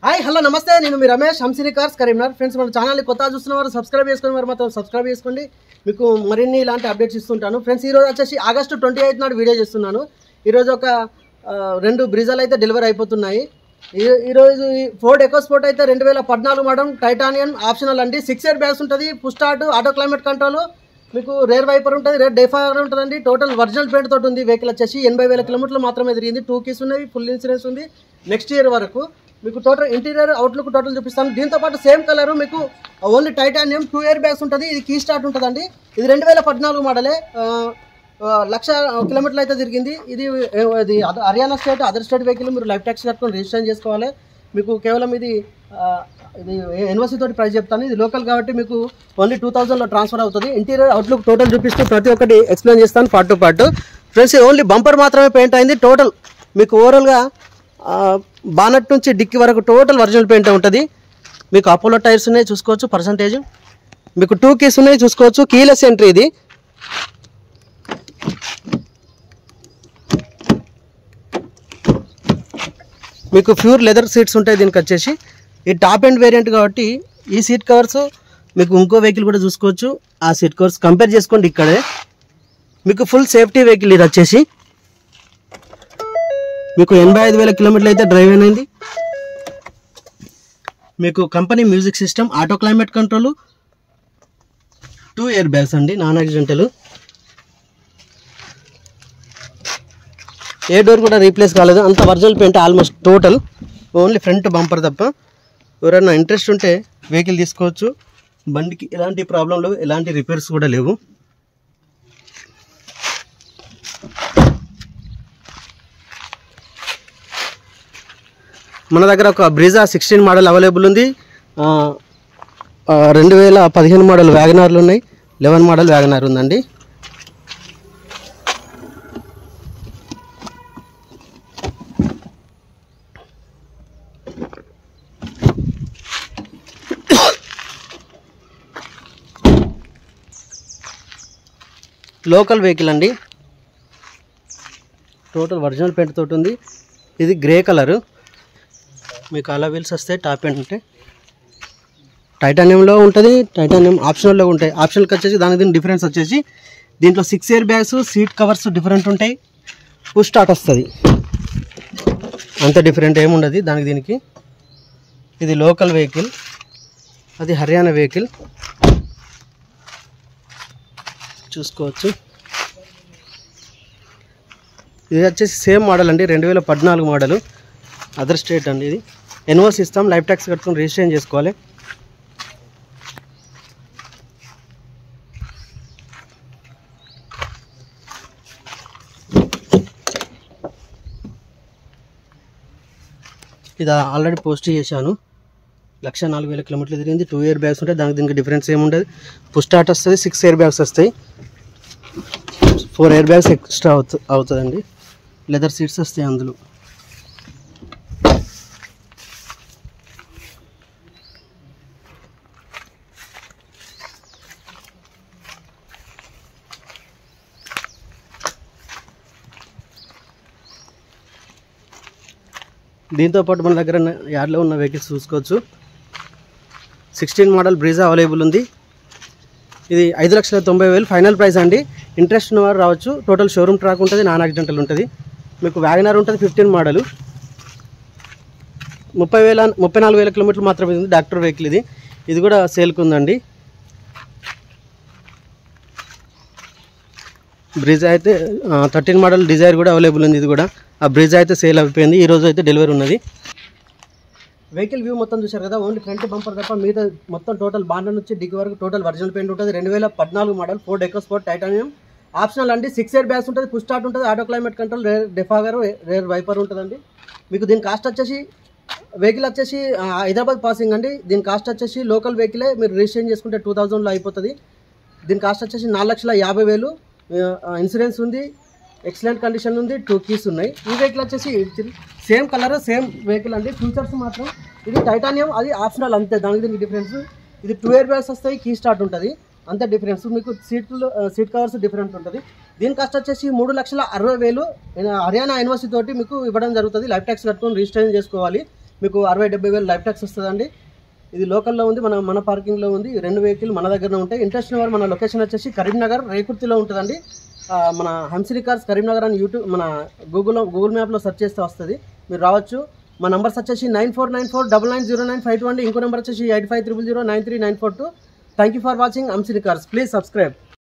Hi hello నమస్తే, నేను మీ Ramesh Hamsini cars Karimnagar. Friends, మన ఛానల్ని కొత్తగా చూస్తున్నవారు సబ్స్క్రైబ్ చేసుకుని వారు మాత్రం సబ్స్క్రైబ్ చేసుకోండి. మీకు మరిన్ని ఇలాంటి అప్డేట్స్ ఇస్తుంటాను. ఫ్రెండ్స్, ఈరోజు వచ్చేసి ఆగస్టు 28 నాడు వీడియో చేస్తున్నాను. ఈరోజు ఒక 2 బ్రిజాలు అయితే డెలివరీ అయిపోతున్నాయి. ఈరోజు ఫోర్డ్ ఎకోస్పోర్ట్ అయితే 2014 మోడల్ టైటానియం ఆప్షనల్ అండి. 6 ఇయర్ బ్యాగ్స్ ఉంటుంది, push start, auto climate control, మీకు రేర్ వైపర్ ఉంటుంది, రేర్ డెఫాగర్ ఉంటుందండి. టోటల్ ఒరిజినల్ పెయింట్ తోటి ఉంది. వెహికల్ వచ్చేసి 80,000 కిలోమీటర్లు మాత్రమే తిరిగింది. 2 కీస్ ఉన్నాయి, ఫుల్ ఇన్సూరెన్స్ ఉంది నెక్స్ట్ ఇయర్ వరకు. మీకు టోటల్ ఇంటీరియర్ అవుట్లుక్ టోటల్ చూపిస్తాను. దీంతో పాటు సేమ్ కలర్ మీకు ఓన్లీ టైటానియం 2 ఇయర్ బ్యాగ్స్ ఉంటుంది. ఇది కీ స్టార్ట్ ఉంటుందండి. ఇది 2014 మోడలే, 1,00,000 కిలోమీటర్లు అయితే తిరిగింది. ఇది Haryana state, other state vehicle. మీరు లైఫ్ ట్యాక్స్ కట్టుకొని రిజిస్ట్రేషన్ చేసుకోవాలి. మీకు కేవలం ఇది ఎన్ఓసి తోటి ప్రైస్ చెప్తాను. ఇది లోకల్ కాబట్టి మీకు ఓన్లీ 2000లో ట్రాన్స్ఫర్ అవుతుంది. ఇంటీరియర్ అవుట్లుక్ టోటల్ చూపిస్తూ ప్రతి ఒక్కటి ఎక్స్ప్లెయిన్ చేస్తాను part to part. Friends, only bumper మాత్రమే పెయింట్ అయింది. టోటల్ మీకు ఓవరాల్గా బానట్ నుంచి డిక్కి వరకు టోటల్ ఒరిజినల్ పెయింట్ ఉంటుంది. మీకు అపోలో టైర్స్ ఉన్నాయి చూసుకోవచ్చు, పర్సంటేజ్. మీకు 2 కీస్ ఉన్నాయి చూసుకోవచ్చు, కీలెస్ ఎంట్రీ. ఇది మీకు ప్యూర్ లెదర్ సీట్స్ ఉంటాయి దీనికి వచ్చేసి. ఈ టాప్ ఎండ్ వేరియంట్ కాబట్టి ఈ సీట్ కవర్స్ మీకు ఇంకో వెహికల్ కూడా చూసుకోవచ్చు. ఆ సీట్ కవర్స్ కంపేర్ చేసుకోండి. ఇక్కడే మీకు ఫుల్ సేఫ్టీ వెహికల్. ఇది వచ్చేసి మీకు 85,000 కిలోమీటర్లు అయితే డ్రైవ్ అయినది. మీకు company music system, auto climate control, 2 air bags అండి, నాన్ యాక్సిడెంటల్. ఏ డోర్ కూడా రీప్లేస్ కాలేదు, అంత original paint almost total. Only front bumper తప్ప. ఎవరైనా ఇంట్రెస్ట్ ఉంటే వెహికల్ తీసుకోవచ్చు. బండికి ఎలాంటి ప్రాబ్లం లేవు, ఎలాంటి రిపేర్స్ కూడా లేవు. మన దగ్గర ఒక బ్రిజా 16 మోడల్ అవైలబుల్ ఉంది. 2015 మోడల్ వ్యాగనార్లు ఉన్నాయి, 11 మోడల్ వ్యాగనార్ ఉందండి. లోకల్ వెహికల్ అండి, టోటల్ ఒరిజినల్ పెయింట్ తోటి ఉంది. ఇది గ్రే కలరు. మీకు అలా వీల్స్ వస్తాయి. టాప్ ఎండ్ ఉంటాయి, టైటానియంలో ఉంటుంది, టైటానియం ఆప్షనల్లో ఉంటాయి. ఆప్షనల్కి వచ్చేసి దానికి దీని డిఫరెన్స్ వచ్చేసి దీంట్లో 6 air bags, seat covers different ఉంటాయి, పుష్ స్టార్ట్ వస్తుంది. అంత డిఫరెంట్ ఏముండదు దానికి దీనికి. ఇది లోకల్ వెహికల్, అది హర్యానా వెహికల్ చూసుకోవచ్చు. ఇది వచ్చేసి సేమ్ మోడల్ అండి, 2014 మోడల్, అదర్ స్టేట్ అండి. ఇది ఎన్ఓసి ఇస్తాం, లైఫ్ ట్యాక్స్ కట్టుకొని రిజిస్ట్రేషన్ చేసుకోవాలి. ఇది ఆల్రెడీ పోస్ట్ చేశాను. 1,04,000 కిలోమీటర్లు తిరిగింది. 2 ఇయర్ బ్యాగ్స్ ఉంటాయి, దానికి దీనికి డిఫరెన్స్ ఏముండదు. పుష్ స్టార్ట్ వస్తుంది, 6 ఇయర్ బ్యాగ్స్ వస్తాయి, 4 ఇయర్ బ్యాగ్స్ ఎక్స్ట్రా అవుతుందండి. లెదర్ సీట్స్ వస్తాయి అందులో. దీంతో పాటు మన దగ్గర యార్డ్లో ఉన్న వెహికల్స్ చూసుకోవచ్చు. 16 మోడల్ బ్రిజా అవైలబుల్ ఉంది. ఇది 5,90,000 ఫైనల్ ప్రైస్ అండి. ఇంట్రెస్ట్ ఉన్నవారు రావచ్చు. టోటల్ షోరూమ్ ట్రాక్ ఉంటుంది, నాన్ యాక్సిడెంటల్ ఉంటుంది. మీకు వ్యాగనార్ ఉంటుంది 15 మోడల్, 34,000 కిలోమీటర్లు మాత్రమే ఉంది. డాక్టర్ వెహికల్ ఇది. ఇది కూడా సేల్కి ఉందండి. బ్రిజా అయితే 13 మోడల్ డిజైర్ కూడా అవైలబుల్ ఉంది. ఇది కూడా ఆ బ్రిజా అయితే సేల్ అయిపోయింది. ఈరోజు అయితే డెలివరీ ఉన్నది. వెహికల్ వ్యూ మొత్తం చూశారు కదా. ఓన్లీ ఫ్రంట్ బంపర్ తప్ప మిగతా మొత్తం టోటల్ బాండ్ నుంచి డిగ్గి వరకు టోటల్ ఒరిజినల్ పెయింట్ ఉంటుంది. 2014 model Ford EcoSport titanium optional అండి. 6 ఇయర్ బ్యాగ్స్ ఉంటుంది, పుష్ స్టార్ట్ ఉంటుంది, auto climate control, rear defogger, rear wiper ఉంటుందండి. మీకు దీని కాస్ట్ వచ్చేసి వెహికల్ వచ్చేసి హైదరాబాద్ పాసింగ్ అండి. దీని కాస్ట్ వచ్చేసి లోకల్ వెహికలే మీరు రిజిస్ట్రేషన్ చేసుకుంటే 2000లో అయిపోతుంది. దీని కాస్ట్ వచ్చేసి 4,50,000. ఇన్సూరెన్స్ ఉంది, ఎక్సలెంట్ కండిషన్ ఉంది, 2 కీస్ ఉన్నాయి. ఈ వెహికల్ వచ్చేసి సేమ్ కలర్, సేమ్ వెహికల్ అండి. ఫీచర్స్ మాత్రం ఇది టైటానియం, అది ఆప్షనల్ అంతే. దానికి దీనికి డిఫరెన్స్ ఇది 2 ఇయర్ బ్యాగ్స్ వస్తాయి, కీ స్టార్ట్ ఉంటుంది. అంత డిఫరెన్స్. మీకు సీట్ కవర్స్ డిఫరెంట్ ఉంటుంది. దీని కాస్ట్ వచ్చేసి 3,60,000 హర్యానా ఎన్ఓసి తోటి మీకు ఇవ్వడం జరుగుతుంది. లైఫ్ ట్యాక్స్ కట్టుకొని రిజిస్ట్రేషన్ చేసుకోవాలి. మీకు 60-70 వేలు లైఫ్ ట్యాక్స్ వస్తుందండి. ఇది లోకల్లో ఉంది, మన పార్కింగ్లో ఉంది. 2 వెహికల్ మన దగ్గరనే ఉంటాయి. ఇంట్రెస్ట్ ఉన్న వారు మన లొకేషన్ వచ్చేసి కరీంనగర్ రేకుర్తిలో ఉంటుందండి. మన హంసిని కార్స్ కరీంనగర్ అని యూట్యూబ్ మన గూగుల్ మ్యాప్లో సెర్చ్ చేస్తే వస్తుంది, మీరు రావచ్చు. మా నంబర్స్ వచ్చేసి 9494990952 అండి. ఇంకో నెంబర్ వచ్చేసి 8500093942. Thank you for watching Hamsini cars. Please subscribe.